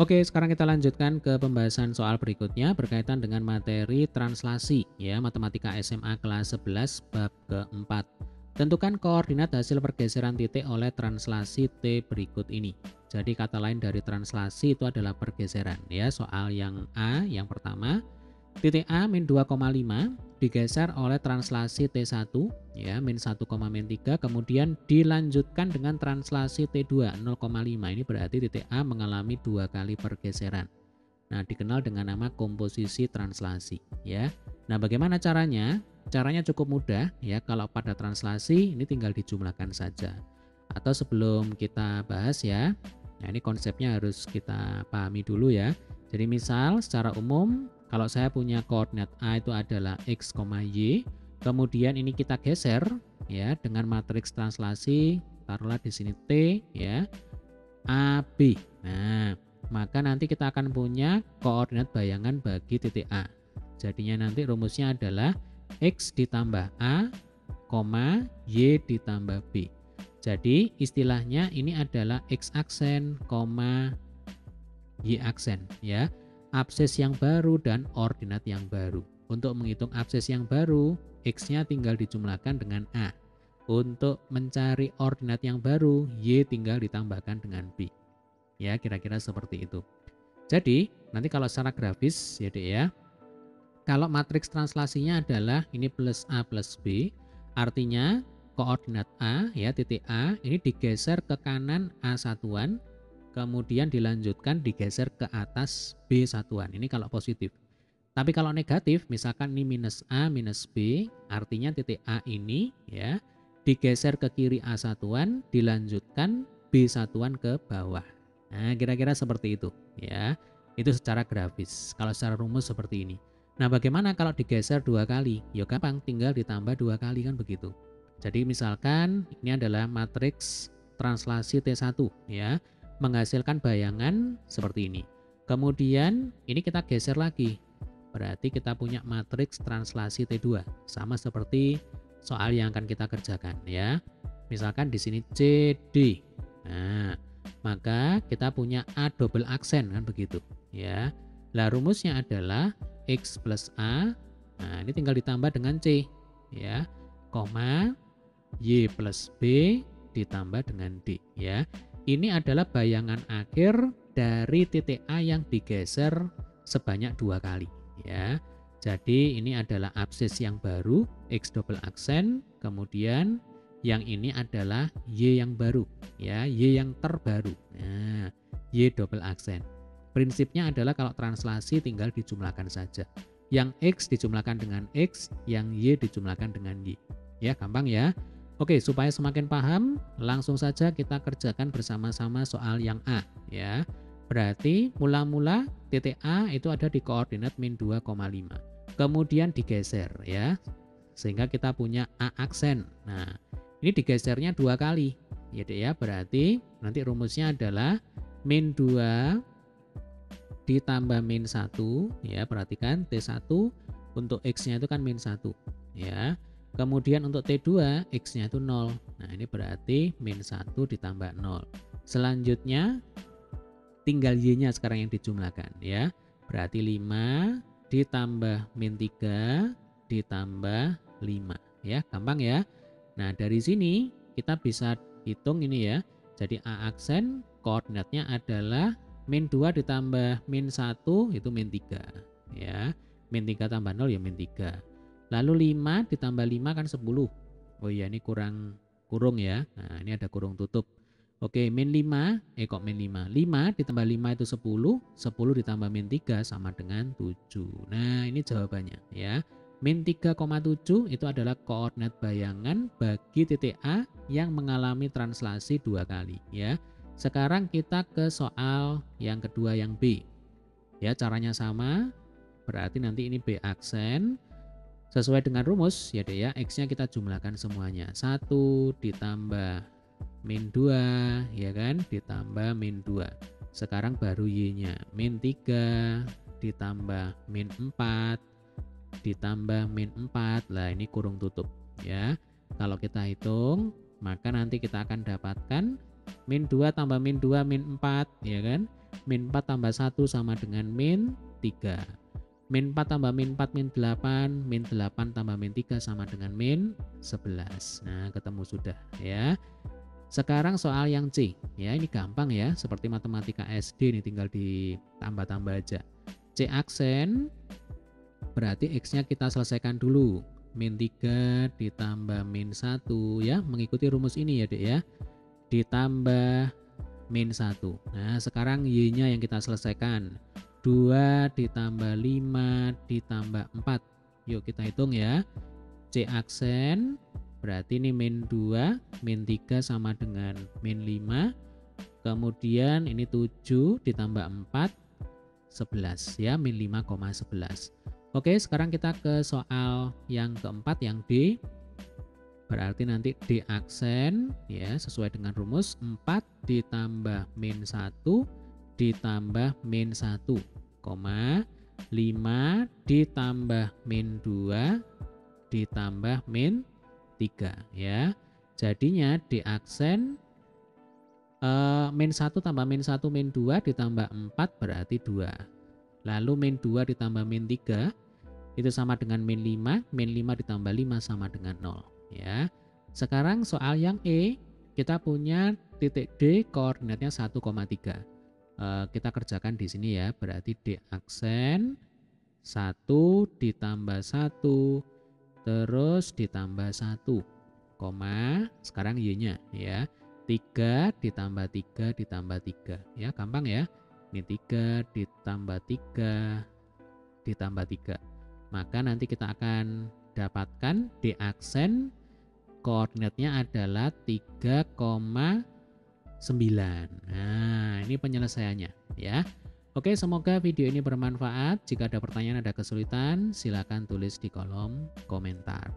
Oke, sekarang kita lanjutkan ke pembahasan soal berikutnya berkaitan dengan materi translasi ya, Matematika SMA kelas 11 bab keempat. Tentukan koordinat hasil pergeseran titik oleh translasi T berikut ini. Jadi kata lain dari translasi itu adalah pergeseran ya. Soal yang A yang pertama, titik A min 2,5 digeser oleh translasi T1 ya min 1,3 kemudian dilanjutkan dengan translasi T2 0,5. Ini berarti titik A mengalami dua kali pergeseran. Nah, dikenal dengan nama komposisi translasi ya. Nah, bagaimana caranya? Caranya cukup mudah ya. Kalau pada translasi ini tinggal dijumlahkan saja. Atau sebelum kita bahas ya. Nah, ini konsepnya harus kita pahami dulu ya. Jadi misal secara umum kalau saya punya koordinat A itu adalah X, Y, kemudian ini kita geser ya dengan matriks translasi, taruhlah di sini T ya, AB. Nah, maka nanti kita akan punya koordinat bayangan bagi titik A. Jadinya nanti rumusnya adalah X ditambah A, Y ditambah B. Jadi istilahnya ini adalah X aksen, Y aksen ya. Abses yang baru dan ordinat yang baru. Untuk menghitung abses yang baru, X-nya tinggal dijumlahkan dengan A. Untuk mencari ordinat yang baru, Y tinggal ditambahkan dengan B. Ya, kira-kira seperti itu. Jadi, nanti kalau secara grafis ya Dek ya, kalau matriks translasinya adalah ini plus A plus B, artinya koordinat A ya titik A ini digeser ke kanan A satuan, kemudian dilanjutkan digeser ke atas B satuan. Ini kalau positif. Tapi kalau negatif, misalkan ini minus A minus B, artinya titik A ini ya digeser ke kiri A satuan, dilanjutkan B satuan ke bawah. Nah, kira-kira seperti itu ya. Itu secara grafis. Kalau secara rumus seperti ini. Nah, bagaimana kalau digeser dua kali? Ya gampang, tinggal ditambah dua kali kan begitu. Jadi misalkan ini adalah matriks translasi T1 ya, menghasilkan bayangan seperti ini. Kemudian ini kita geser lagi. Berarti kita punya matriks translasi T2 sama seperti soal yang akan kita kerjakan ya. Misalkan di sini CD. Nah, maka kita punya A double aksen kan begitu ya. Lah rumusnya adalah X plus A. Nah, ini tinggal ditambah dengan C ya. Koma Y plus B ditambah dengan D ya. Ini adalah bayangan akhir dari titik A yang digeser sebanyak dua kali ya. Jadi ini adalah absis yang baru X double aksen, kemudian yang ini adalah Y yang baru ya, Y yang terbaru. Nah, Y double aksen. Prinsipnya adalah kalau translasi tinggal dijumlahkan saja. Yang X dijumlahkan dengan X, yang Y dijumlahkan dengan Y. Ya, gampang ya. Oke, supaya semakin paham, langsung saja kita kerjakan bersama-sama soal yang A ya. Berarti mula-mula titik A itu ada di koordinat min 2,5. Kemudian digeser ya. Sehingga kita punya A aksen. Nah, ini digesernya dua kali. Ya, Dek ya. Berarti nanti rumusnya adalah min 2 ditambah min 1 ya. Perhatikan T1 untuk X-nya itu kan min 1 ya. Kemudian untuk T2 X-nya itu 0. Nah, ini berarti min 1 ditambah 0. Selanjutnya tinggal Y-nya sekarang yang dijumlahkan ya. Berarti 5 ditambah min 3 ditambah 5 ya. Gampang ya. Nah, dari sini kita bisa hitung ini ya. Jadi A aksen koordinatnya adalah min 2 ditambah min 1 itu min 3 ya. Min 3 tambah 0 ya min 3. Lalu 5 ditambah 5 kan 10. Oh iya, ini kurung ya. Nah, ini ada kurung tutup. Oke, min 5, kok min 5? 5 ditambah 5 itu 10, 10 ditambah min 3 sama dengan 7. Nah, ini jawabannya ya. Min 3,7 itu adalah koordinat bayangan bagi titik A yang mengalami translasi dua kali ya. Sekarang kita ke soal yang kedua yang B. Ya, caranya sama. Berarti nanti ini B aksen. Sesuai dengan rumus ya Dek ya, X-nya kita jumlahkan semuanya. 1 ditambah min 2 ya kan, ditambah min 2. Sekarang baru Y-nya. Min 3 ditambah min 4 ditambah min 4. Lah ini kurung tutup ya. Kalau kita hitung, maka nanti kita akan dapatkan min 2 tambah min 2 min 4 ya kan. Min 4 tambah 1 sama dengan min 3. Min 4 tambah min 4 min 8. Min 8 tambah min 3 sama dengan min 11. Nah, ketemu sudah ya. Sekarang soal yang C. Ya, ini gampang ya. Seperti matematika SD nih, tinggal ditambah-tambah aja. C aksen berarti X-nya kita selesaikan dulu. Min 3 ditambah min 1 ya. Mengikuti rumus ini ya, Dek ya. Ditambah min 1. Nah, sekarang Y-nya yang kita selesaikan. 2 ditambah 5 ditambah 4. Yuk kita hitung ya. C aksen berarti ini min 2, min 3 sama dengan min 5. Kemudian ini 7 ditambah 4, 11 ya, min 5,11. Oke, sekarang kita ke soal yang keempat, yang D. Berarti nanti D aksen ya, sesuai dengan rumus 4 ditambah min 1 ditambah min 1, 5 ditambah min 2 ditambah min 3 ya. Jadinya D aksen min 1 tambah min 1 min 2 ditambah 4 berarti 2. Lalu min 2 ditambah min 3 itu sama dengan min 5, min 5 ditambah 5 sama dengan 0 ya. Sekarang soal yang E, kita punya titik D koordinatnya 1,3. Kita kerjakan di sini ya, berarti D aksen 1 ditambah 1 terus ditambah 1, sekarang Y-nya ya. 3 ditambah 3 ditambah 3 ya, gampang ya. Ini 3 ditambah 3 ditambah 3. Maka nanti kita akan dapatkan D aksen koordinatnya adalah 3,9. Nah, ini penyelesaiannya ya. Oke, semoga video ini bermanfaat. Jika ada pertanyaan, ada kesulitan, silakan tulis di kolom komentar.